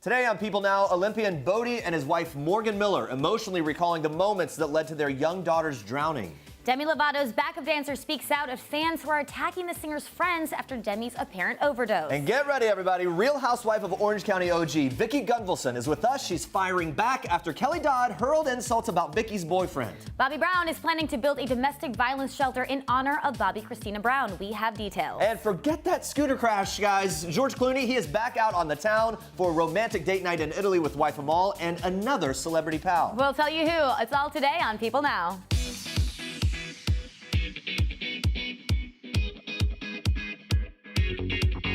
Today on People Now, Olympian Bode and his wife Morgan Miller emotionally recalling the moments that led to their young daughter's drowning. Demi Lovato's backup dancer speaks out at fans who are attacking the singer's friends after Demi's apparent overdose. And get ready, everybody. Real Housewife of Orange County OG, Vicki Gunvalson, is with us. She's firing back after Kelly Dodd hurled insults about Vicki's boyfriend. Bobbi Brown is planning to build a domestic violence shelter in honor of Bobbi Kristina Brown. We have details. And forget that scooter crash, guys. George Clooney, he is back out on the town for a romantic date night in Italy with wife Amal and another celebrity pal. We'll tell you who. It's all today on People Now.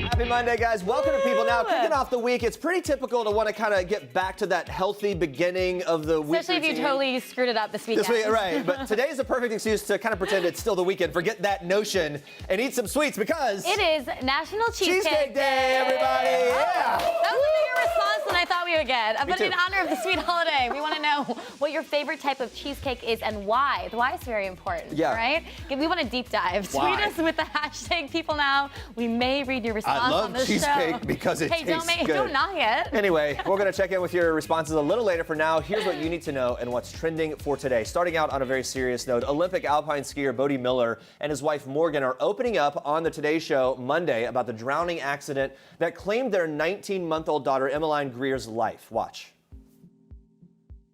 Happy Monday, guys. Welcome to People Now. Kicking off the week, it's pretty typical to want to kind of get back to that healthy beginning of the week. Especially if you totally screwed it up this weekend. Right. But today is a perfect excuse to kind of pretend it's still the weekend, forget that notion, and eat some sweets because it is National Cheesecake Day, everybody. Yeah. That was a bigger response than I thought we would get. But in honor of the sweet holiday, we want to know what your favorite type of cheesecake is and why. The why is very important, right? We want to deep dive. Why? Tweet us with the hashtag People Now. We may read your response. I love on this cheesecake show. because it tastes good. Don't knock it. Anyway, we're going to check in with your responses a little later. For now, here's what you need to know and what's trending for today. Starting out on a very serious note, Olympic alpine skier Bode Miller and his wife Morgan are opening up on the Today Show Monday about the drowning accident that claimed their 19-month-old daughter Emmeline Greer's life. Watch.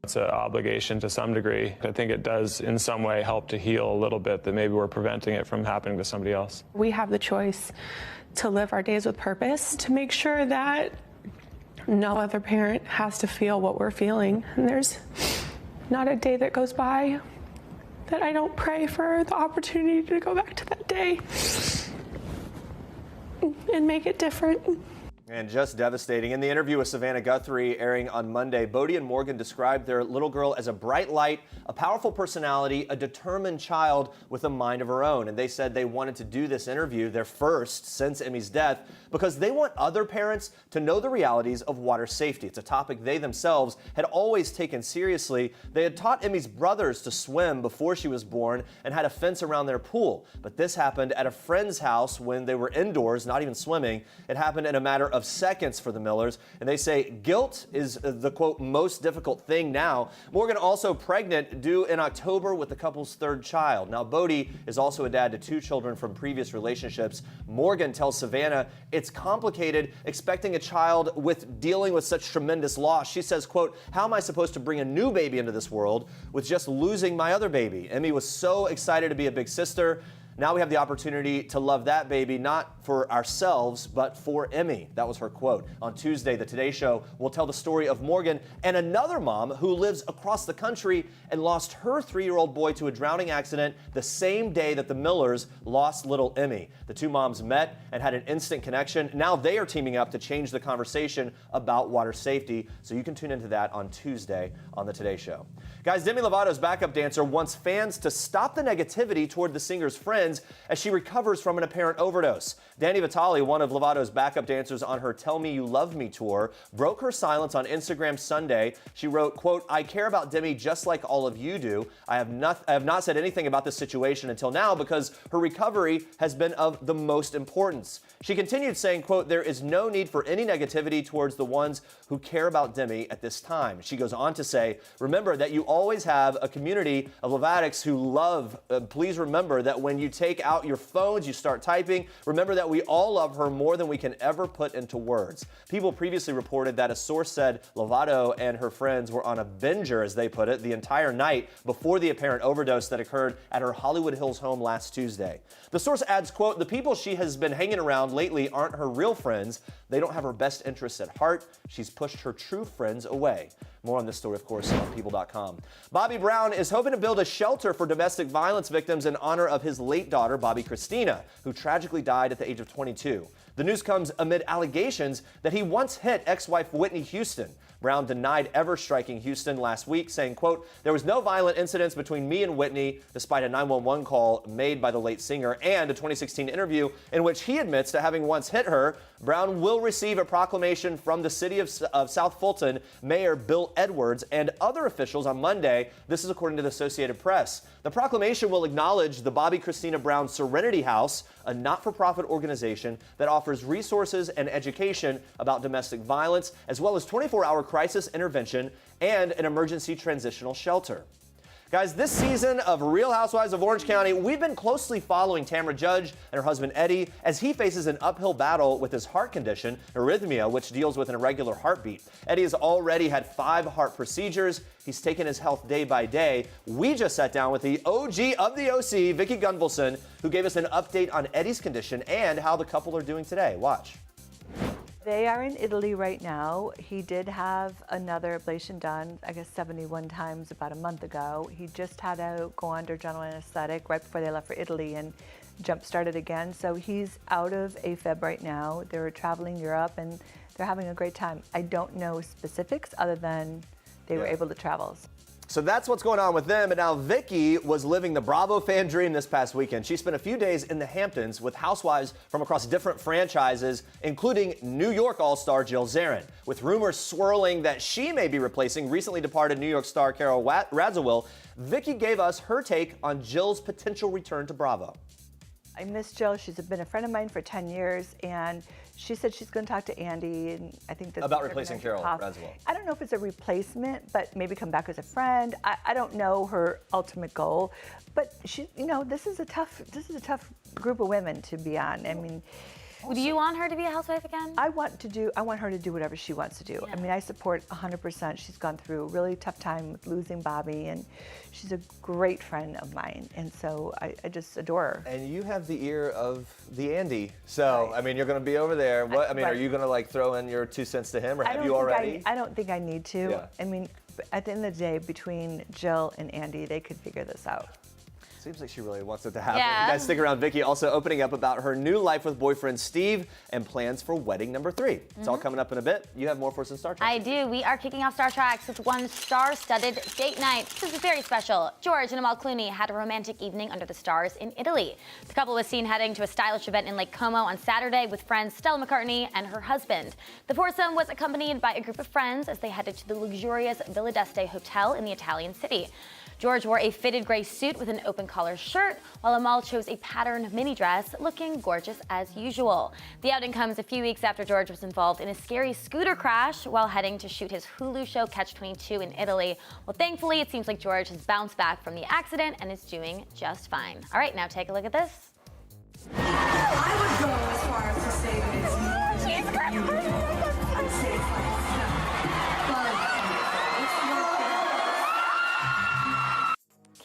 It's an obligation to some degree. I think it does in some way help to heal a little bit that maybe we're preventing it from happening to somebody else. We have the choice to live our days with purpose, to make sure that no other parent has to feel what we're feeling. And there's not a day that goes by that I don't pray for the opportunity to go back to that day and make it different. And just devastating. In the interview with Savannah Guthrie airing on Monday, Bode and Morgan described their little girl as a bright light, a powerful personality, a determined child with a mind of her own. And they said they wanted to do this interview, their first since Emmy's death, because they want other parents to know the realities of water safety. It's a topic they themselves had always taken seriously. They had taught Emmy's brothers to swim before she was born and had a fence around their pool. But this happened at a friend's house when they were indoors, not even swimming. It happened in a matter of seconds for the Millers, and they say guilt is the, quote, most difficult thing now. Morgan also pregnant, due in October with the couple's third child. Now, Bode is also a dad to 2 children from previous relationships. Morgan tells Savannah it's complicated expecting a child with dealing with such tremendous loss. She says, quote, how am I supposed to bring a new baby into this world with just losing my other baby? Emmy was so excited to be a big sister. Now we have the opportunity to love that baby, not for ourselves, but for Emmy. That was her quote. On Tuesday, the Today Show will tell the story of Morgan and another mom who lives across the country and lost her 3-year-old boy to a drowning accident the same day that the Millers lost little Emmy. The 2 moms met and had an instant connection. Now they are teaming up to change the conversation about water safety. So you can tune into that on Tuesday on the Today Show. Guys, Demi Lovato's backup dancer wants fans to stop the negativity toward the singer's friends as she recovers from an apparent overdose. Dani Vitale, one of Lovato's backup dancers on her Tell Me You Love Me tour, broke her silence on Instagram Sunday. She wrote, quote, I care about Demi just like all of you do. I have not said anything about this situation until now because her recovery has been of the most importance. She continued saying, quote, there is no need for any negativity towards the ones who care about Demi at this time. She goes on to say, remember that you always have a community of Lovatics who love. Please remember that when you take out your phones, you start typing. Remember that we all love her more than we can ever put into words. People previously reported that a source said Lovato and her friends were on a binger, as they put it, the entire night before the apparent overdose that occurred at her Hollywood Hills home last Tuesday. The source adds, quote, the people she has been hanging around lately aren't her real friends. They don't have her best interests at heart. She's pushed her true friends away. More on this story, of course, on People.com. Bobbi Brown is hoping to build a shelter for domestic violence victims in honor of his late daughter, Bobbi Kristina, who tragically died at the age of 22. The news comes amid allegations that he once hit ex-wife Whitney Houston. Brown denied ever striking Houston last week, saying, quote, there was no violent incidents between me and Whitney, despite a 911 call made by the late singer and a 2016 interview in which he admits to having once hit her. Brown will will receive a proclamation from the city of South Fulton Mayor Bill Edwards and other officials on Monday. This is according to the Associated Press. The proclamation will acknowledge the Bobbi Kristina Brown Serenity House, a not-for-profit organization that offers resources and education about domestic violence, as well as 24-hour crisis intervention and an emergency transitional shelter. Guys, this season of Real Housewives of Orange County, we've been closely following Tamra Judge and her husband Eddie as he faces an uphill battle with his heart condition, arrhythmia, which deals with an irregular heartbeat. Eddie has already had 5 heart procedures. He's taken his health day by day. We just sat down with the OG of the OC, Vicki Gunvalson, who gave us an update on Eddie's condition and how the couple are doing today. Watch. They are in Italy right now. He did have another ablation done, I guess 71 times about a month ago. He just had to go under general anesthetic right before they left for Italy and jump-started again. So he's out of AFib right now. They're traveling Europe and they're having a great time. I don't know specifics other than they were able to travel. So that's what's going on with them. And now Vicki was living the Bravo fan dream this past weekend. She spent a few days in the Hamptons with housewives from across different franchises, including New York all-star Jill Zarin, with rumors swirling that she may be replacing recently departed New York star Carol Radziwill. Vicki gave us her take on Jill's potential return to Bravo. I miss Jill. She's been a friend of mine for 10 years, and she said she's going to talk to Andy, and I think that's about replacing Carol Radziwill. I don't know if it's a replacement, but maybe come back as a friend. I don't know her ultimate goal, but she, you know, this is a tough group of women to be on. I mean, do you want her to be a housewife again? I want her to do whatever she wants to do. Yeah. I mean, I support 100%. She's gone through a really tough time with losing Bobbi, and she's a great friend of mine, and so I just adore her. And you have the ear of the Andy, so right. I mean, you're going to be over there. What I mean, right. Are you going to like throw in your 2 cents to him, or have you already? I don't think I need to. Yeah. I mean, at the end of the day, between Jill and Andy, they could figure this out. Seems like she really wants it to happen. Yeah. You guys stick around. Vicki also opening up about her new life with boyfriend Steve and plans for wedding number 3. It's all coming up in a bit. You have more for us in Star Trek. I do. We are kicking off Star Treks with one star-studded date night. This is very special. George and Amal Clooney had a romantic evening under the stars in Italy. The couple was seen heading to a stylish event in Lake Como on Saturday with friends Stella McCartney and her husband. The foursome was accompanied by a group of friends as they headed to the luxurious Villa d'Este hotel in the Italian city. George wore a fitted gray suit with an open collar shirt, while Amal chose a patterned mini dress, looking gorgeous as usual. The outing comes a few weeks after George was involved in a scary scooter crash while heading to shoot his Hulu show Catch-22 in Italy. Well, thankfully, it seems like George has bounced back from the accident and is doing just fine. All right, now take a look at this. I would go as far as to say that it's more than you. I'd say it's like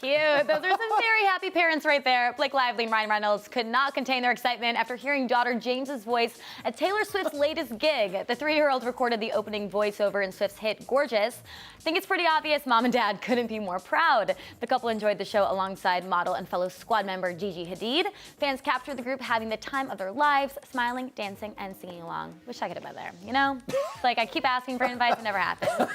Cute. Those are some very happy parents right there. Blake Lively and Ryan Reynolds could not contain their excitement after hearing daughter James's voice at Taylor Swift's latest gig. The 3-year-old recorded the opening voiceover in Swift's hit Gorgeous. I think it's pretty obvious mom and dad couldn't be more proud. The couple enjoyed the show alongside model and fellow squad member Gigi Hadid. Fans captured the group having the time of their lives, smiling, dancing, and singing along. Wish I could have been there, you know? It's like I keep asking for invites, it never happens.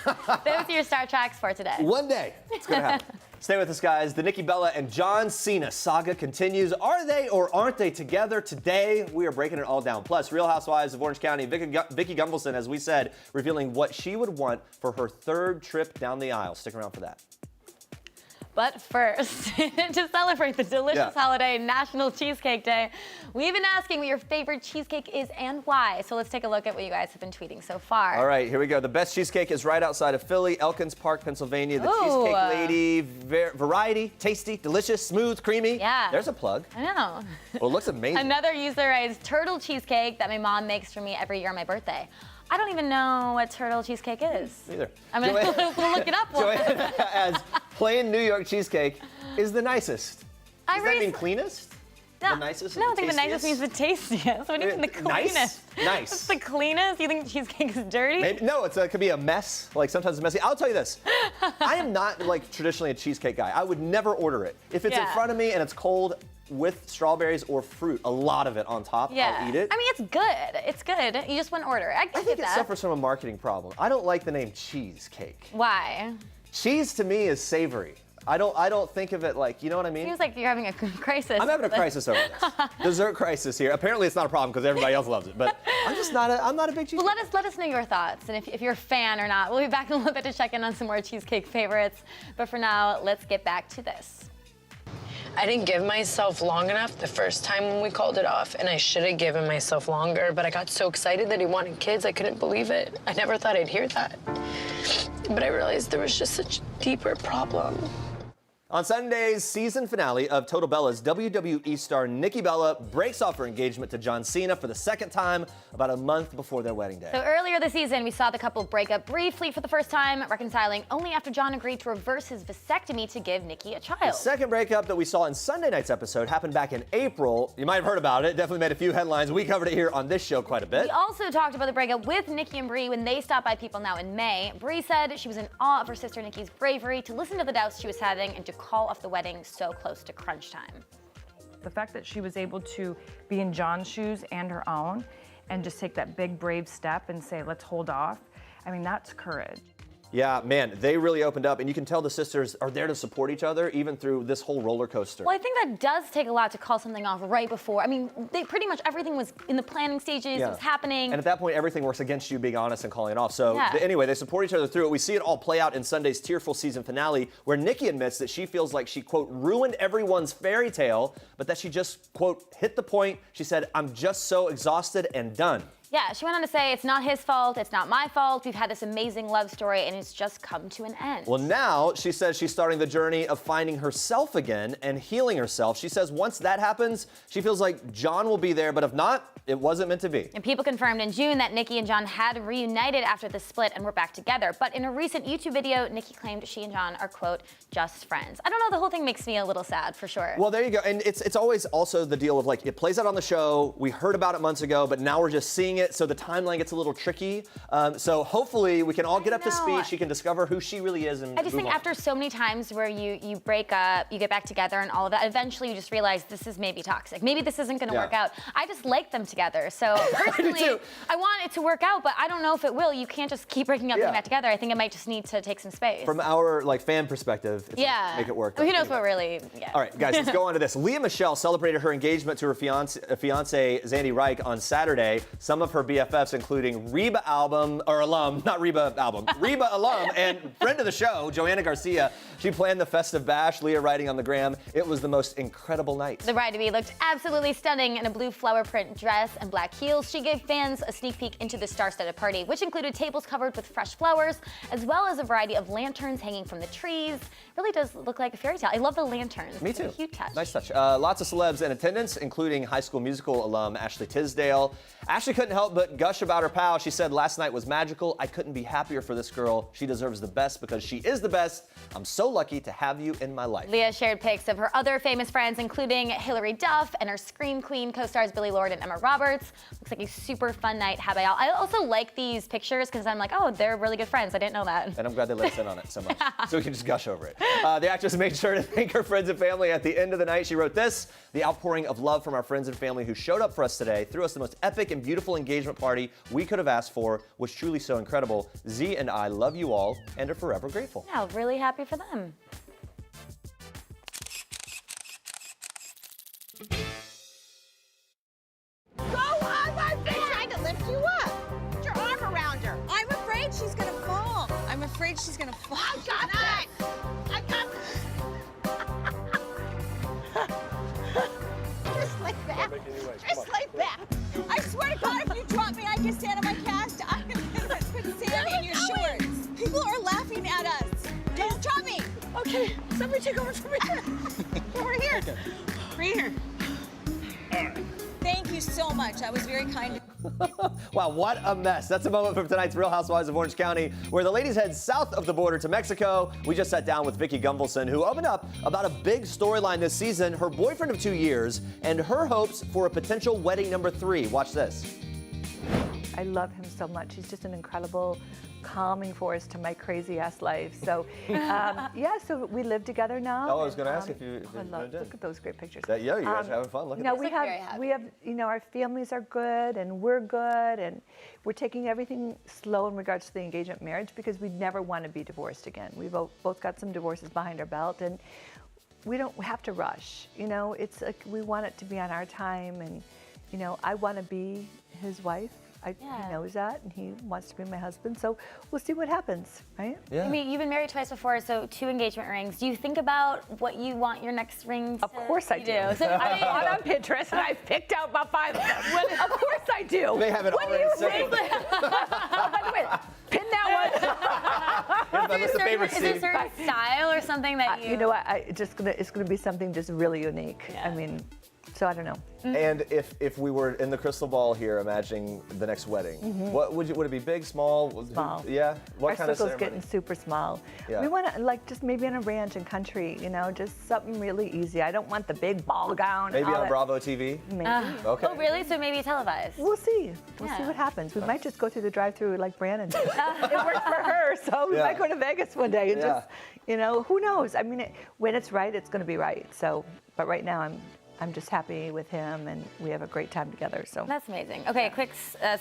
Those are your Star Treks for today. One day, it's going to happen. Stay with us, guys. The Nikki Bella and John Cena saga continues. Are they or aren't they together today? We are breaking it all down. Plus, Real Housewives of Orange County, Vicki Gunvalson, as we said, revealing what she would want for her 3rd trip down the aisle. Stick around for that. But first, to celebrate the delicious holiday, National Cheesecake Day, we've been asking what your favorite cheesecake is and why. So let's take a look at what you guys have been tweeting so far. All right, here we go. The best cheesecake is right outside of Philly, Elkins Park, Pennsylvania. The Cheesecake Lady, variety, tasty, delicious, smooth, creamy. Yeah. There's a plug. I know. Well, it looks amazing. Another user writes, turtle cheesecake that my mom makes for me every year on my birthday. I don't even know what turtle cheesecake is. Neither. I'm going to look it up. Joanna as plain New York cheesecake is the nicest. Does that mean cleanest? No, the nicest? No, I think the nicest means the tastiest. What do you mean the cleanest? Nice. It's the cleanest? You think cheesecake is dirty? Maybe, no, it could be a mess. Like sometimes it's messy. I'll tell you this. I am not like traditionally a cheesecake guy. I would never order it. If it's in front of me and it's cold with strawberries or fruit, a lot of it on top, I'll eat it. I mean, it's good. It's good. You just wouldn't order it. I think it suffers from a marketing problem. I don't like the name cheesecake. Why? Cheese to me is savory. I don't think of it like, you know what I mean? Seems like you're having a crisis. I'm having a crisis over this. Dessert crisis here. Apparently it's not a problem because everybody else loves it, but I'm not a big cheesecake. Well, let us know your thoughts and if you're a fan or not. We'll be back in a little bit to check in on some more cheesecake favorites. But for now, let's get back to this. I didn't give myself long enough the first time when we called it off, and I should have given myself longer, but I got so excited that he wanted kids, I couldn't believe it. I never thought I'd hear that. But I realized there was just such a deeper problem. On Sunday's season finale of Total Bellas, WWE star Nikki Bella breaks off her engagement to John Cena for the second time about a month before their wedding day. So earlier this season, we saw the couple break up briefly for the first time, reconciling only after John agreed to reverse his vasectomy to give Nikki a child. The second breakup that we saw in Sunday night's episode happened back in April. You might have heard about it. Definitely made a few headlines. We covered it here on this show quite a bit. We also talked about the breakup with Nikki and Brie when they stopped by People Now in May. Brie said she was in awe of her sister Nikki's bravery to listen to the doubts she was having and to call off the wedding so close to crunch time. The fact that she was able to be in John's shoes and her own and just take that big brave step and say, let's hold off. I mean, that's courage. Yeah, man, they really opened up, and you can tell the sisters are there to support each other even through this whole roller coaster. Well, I think that does take a lot to call something off right before. I mean, they pretty much everything was in the planning stages, it was happening. And at that point, everything works against you being honest and calling it off. So Yeah. Anyway, they support each other through it. We see it all play out in Sunday's tearful season finale, where Nikki admits that she feels like she, quote, ruined everyone's fairy tale, but that she just, quote, hit the point. She said, I'm just so exhausted and done. Yeah, she went on to say, it's not his fault, it's not my fault. We've had this amazing love story and it's just come to an end. Well, now she says she's starting the journey of finding herself again and healing herself. She says once that happens, she feels like John will be there, but if not, it wasn't meant to be. And People confirmed in June that Nikki and John had reunited after the split and were back together. But in a recent YouTube video, Nikki claimed she and John are, quote, just friends. I don't know, the whole thing makes me a little sad, for sure. Well, there you go. And it's always also the deal of like, it plays out on the show. We heard about it months ago, but now we're just seeing it. So the timeline gets a little tricky. So hopefully we can all get up to speed. She can discover who she really is and I just think after so many times where you break up, you get back together and all of that, eventually you just realize this is maybe toxic. Maybe this isn't going to work out. I just like them together. So personally, I want it to work out, but I don't know if it will. You can't just keep breaking up and getting back together. I think it might just need to take some space. From our like fan perspective, it's like, make it work. Who knows what really, All right, guys, let's go on to this. Leah Michele celebrated her engagement to her fiance Zandy Reich on Saturday. Some of her BFFs, including Reba alum and friend of the show, Joanna Garcia. She planned the festive bash, Leah writing on the gram, it was the most incredible night. The bride-to-be looked absolutely stunning in a blue flower print dress and black heels. She gave fans a sneak peek into the star-studded party, which included tables covered with fresh flowers, as well as a variety of lanterns hanging from the trees. Really does look like a fairy tale. I love the lanterns. Me too. It's a cute touch. Nice touch. Lots of celebs in attendance, including High School Musical alum Ashley Tisdale. Ashley couldn't help but gush about her pal. She said, last night was magical. I couldn't be happier for this girl. She deserves the best because she is the best. I'm so lucky to have you in my life. Leah shared pics of her other famous friends, including Hilary Duff and her Scream Queen co-stars Billy Lord and Emma Roberts. Looks like a super fun night had by all. I also like these pictures because I'm like, oh, they're really good friends. I didn't know that. And I'm glad they let us in on it so much. So we can just gush over it. The actress made sure to thank her friends and family at the end of the night. She wrote this: the outpouring of love from our friends and family who showed up for us today, threw us the most epic and beautiful engagement party we could have asked for, was truly so incredible. Z and I love you all and are forever grateful. Yeah, really happy for them. Go on, my face! Trying to lift you up. Put your arm around her. I'm afraid she's gonna fall. I'm afraid she's gonna fall. I got this! I got this! Just like that. Just like that. I swear to God, if you drop me, I can stand on my cast. I'm gonna put sand in your shorts. People are laughing at us. Don't drop me. Okay, somebody take over from here. Over here. Right here. All right. Thank you so much. That was very kind. Wow, what a mess. That's a moment from tonight's Real Housewives of Orange County, where the ladies head south of the border to Mexico. We just sat down with Vicki Gunvalson, who opened up about a big storyline this season, her boyfriend of 2 years, and her hopes for a potential wedding number 3. Watch this. I love him so much. He's just an incredible calming force to my crazy ass life. So yeah, so we live together now. Oh, I was going to ask if you look at those great pictures. Yeah, you guys are having fun. Look at No, this. we have, our families are good and we're good, and we're taking everything slow in regards to the engagement marriage because we never want to be divorced again. We've both got some divorces behind our belt, and we don't have to rush. It's like we want it to be on our time, and I want to be his wife. He knows that, and he wants to be my husband. So we'll see what happens, right? Yeah. I mean, you've been married twice before, so 2 engagement rings. Do you think about what you want your next ring to Of course I do. So, I've gone on Pinterest and I've picked out about 5 of them. Of course I do. They have it What do already you settled. think? Oh, by the way, pin that one. That's the favorite is there a scene. certain style or something that you... You know what? It's gonna be something just really unique. Yeah. I mean, so I don't know. And if we were in the crystal ball here, imagining the next wedding, what would it be? Big, small? Small. Yeah. What Our kind of circle's ceremony? getting super small. Yeah. We want to just maybe on a ranch and country, just something really easy. I don't want the big ball gown. Maybe and all on that. Bravo TV. Maybe. Okay. Oh, really? So maybe televised? We'll see. We'll see Yeah. what happens. We might just go through the drive-through like Brandon did. It worked for her, so we Yeah. might go to Vegas one day and Yeah. just, who knows? I mean, when it's right, it's going to be right. So, but right now, I'm just happy with him, and we have a great time together. So That's amazing. Okay, quick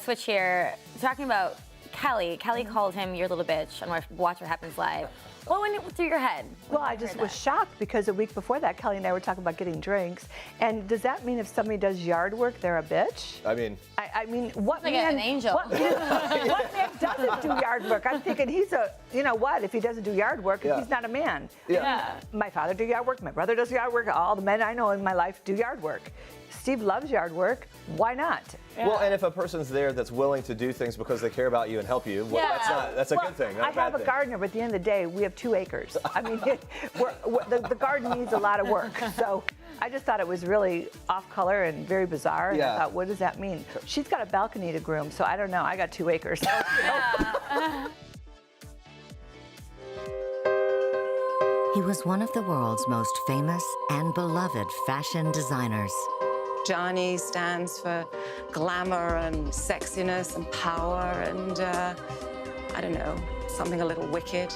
switch here. Talking about Kelly. Kelly called him your little bitch on Watch What Happens Live. What went through your head? Well, I just was shocked because a week before that, Kelly and I were talking about getting drinks. And does that mean if somebody does yard work, they're a bitch? I mean, I mean, what Like man? an angel. What man doesn't do yard work? I'm thinking he's if he doesn't do yard work, Yeah. he's not a man. Yeah. My father did yard work. My brother does yard work. All the men I know in my life do yard work. Steve loves yard work. Why not? well, and if a person's there that's willing to do things because they care about you and help you, well, that's a good thing. Not I a bad have a thing. gardener, but at the end of the day, we have 2 acres. I mean, the garden needs a lot of work. So I just thought it was really off color and very bizarre. And Yeah. I thought, what does that mean? She's got a balcony to groom, so I don't know. I got 2 acres. He was one of the world's most famous and beloved fashion designers. Johnny stands for glamour and sexiness and power and, I don't know, something a little wicked.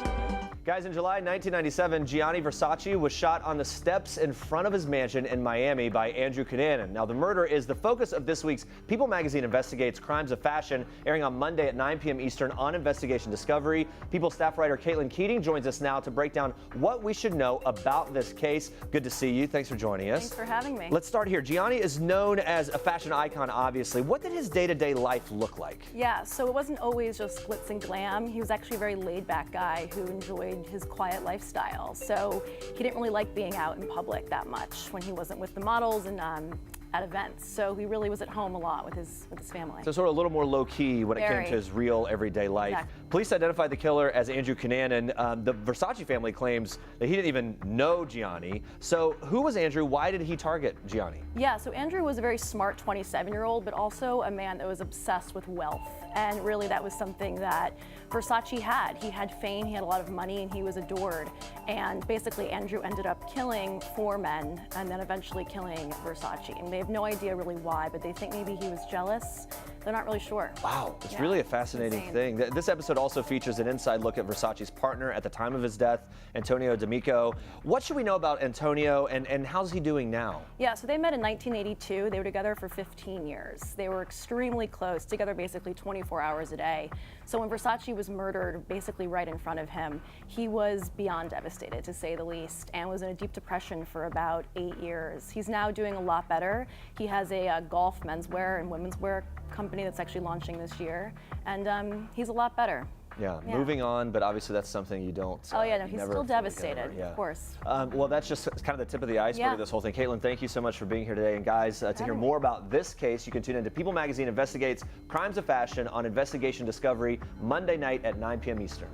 Guys, in July 1997, Gianni Versace was shot on the steps in front of his mansion in Miami by Andrew Cunanan. Now, the murder is the focus of this week's People magazine Investigates Crimes of Fashion, airing on Monday at 9 p.m. Eastern on Investigation Discovery. People staff writer Caitlin Keating joins us now to break down what we should know about this case. Good to see you. Thanks for joining us. Thanks for having me. Let's start here. Gianni is known as a fashion icon, obviously. What did his day-to-day life look like? Yeah, so it wasn't always just glitz and glam. He was actually a very laid-back guy who enjoyed his quiet lifestyle. So he didn't really like being out in public that much when he wasn't with the models and at events. So he really was at home a lot with his family. So sort of a little more low-key when it came Very. to his real everyday life. Exactly. Police identified the killer as Andrew Cunanan. The Versace family claims that he didn't even know Gianni. So who was Andrew? Why did he target Gianni? Yeah, so Andrew was a very smart 27-year-old, but also a man that was obsessed with wealth. And really that was something that Versace had. He had fame, he had a lot of money, and he was adored. And basically Andrew ended up killing 4 men and then eventually killing Versace. And they have no idea really why, but they think maybe he was jealous. They're not really sure. Wow, it's Yeah, really a fascinating insane. thing. This episode also features an inside look at Versace's partner at the time of his death, Antonio D'Amico. What should we know about Antonio and how's he doing now? Yeah, so they met in 1982. They were together for 15 years. They were extremely close, together basically 24 hours a day. So when Versace was murdered basically right in front of him, he was beyond devastated, to say the least, and was in a deep depression for about 8 years. He's now doing a lot better. He has a golf menswear and womenswear company that's actually launching this year, and he's a lot better. Yeah, Yeah. moving on, but obviously that's something you don't. Oh yeah, no, you he's never still fully get devastated, over. Yeah. of course. Well, that's just kind of the tip of the iceberg Yeah. of this whole thing. Caitlin, thank you so much for being here today. And guys, to hear more about this case, you can tune into People Magazine Investigates Crimes of Fashion on Investigation Discovery Monday night at 9 p.m. Eastern.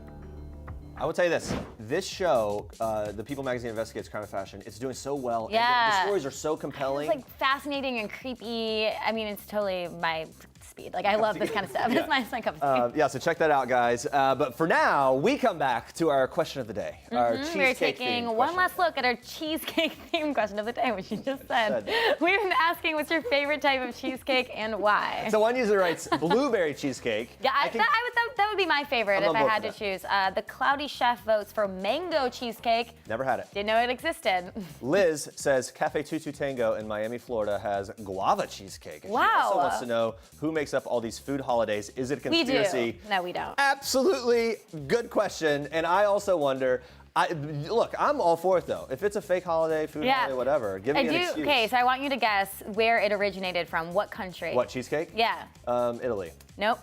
I will tell you this show, the People Magazine Investigates Crime of Fashion, it's doing so well. Yeah. And the stories are so compelling. It's like fascinating and creepy. I mean, it's totally my speed. Like, I love this kind of stuff. Yeah. It's my cup of tea. Yeah, so check that out, guys. But for now, we come back to our question of the day. Our cheesecake We're taking themed one question. last look at our cheesecake theme question of the day, which you just said. We've been asking, what's your favorite type of cheesecake and why? So one user writes blueberry cheesecake. Yeah, that would be my favorite if I had to choose. The Cloudy Chef votes for mango cheesecake. Never had it. Didn't know it existed. Liz says Cafe Tutu Tango in Miami, Florida has guava cheesecake. And Wow. She also wants to know who makes up all these food holidays. Is it a conspiracy? We do. No, we don't. Absolutely good question. And I also wonder, look, I'm all for it though. If it's a fake holiday, food holiday, whatever, give me an excuse. Okay, so I want you to guess where it originated from. What country? What, cheesecake? Yeah. Italy. Nope.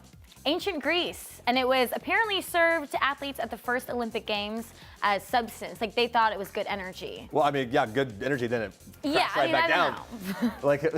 Ancient Greece, and it was apparently served to athletes at the first Olympic Games as substance. Like, they thought it was good energy. Well, I mean, yeah, good energy, then it crashed right back down. Like, it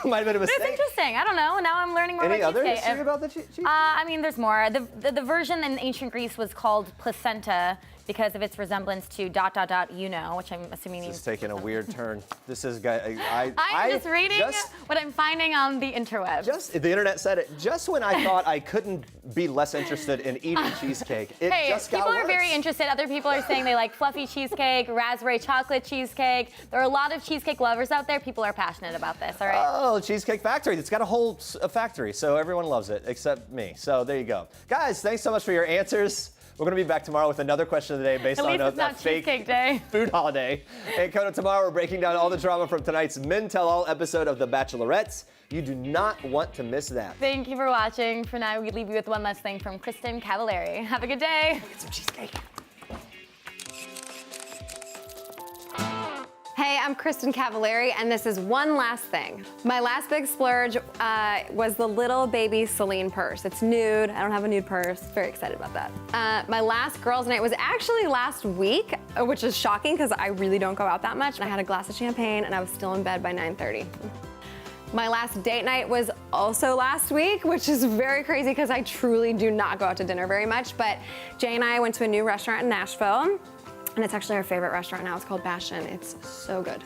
might have been a mistake. It's interesting. I don't know. Now I'm learning more Any about other cheesecake. history about the cheesecake? I mean, there's more. The version in ancient Greece was called placenta because of its resemblance to ... which I'm assuming means. This is taking a weird turn. This is, I'm just reading what I'm finding on the interwebs. The internet said it. Just when I thought I couldn't be less interested in eating cheesecake, it just got people worse. are very interested. Other people are saying they like fluffy cheesecake, raspberry chocolate cheesecake. There are a lot of cheesecake lovers out there. People are passionate about this, all right? Oh, Cheesecake Factory. It's got a whole factory, so everyone loves it except me. So there you go. Guys, thanks so much for your answers. We're going to be back tomorrow with another question of the day based on that fake day. food holiday. And Coda, tomorrow we're breaking down all the drama from tonight's Men Tell All episode of The Bachelorettes. You do not want to miss that. Thank you for watching. For now, we leave you with one last thing from Kristin Cavallari. Have a good day. Get some cheesecake. Hey, I'm Kristin Cavallari, and this is one last thing. My last big splurge was the little baby Celine purse. It's nude. I don't have a nude purse. Very excited about that. My last girls' night was actually last week, which is shocking because I really don't go out that much. I had a glass of champagne, and I was still in bed by 9:30. My last date night was also last week, which is very crazy because I truly do not go out to dinner very much. But Jay and I went to a new restaurant in Nashville. And it's actually our favorite restaurant now. It's called Bastion. It's so good.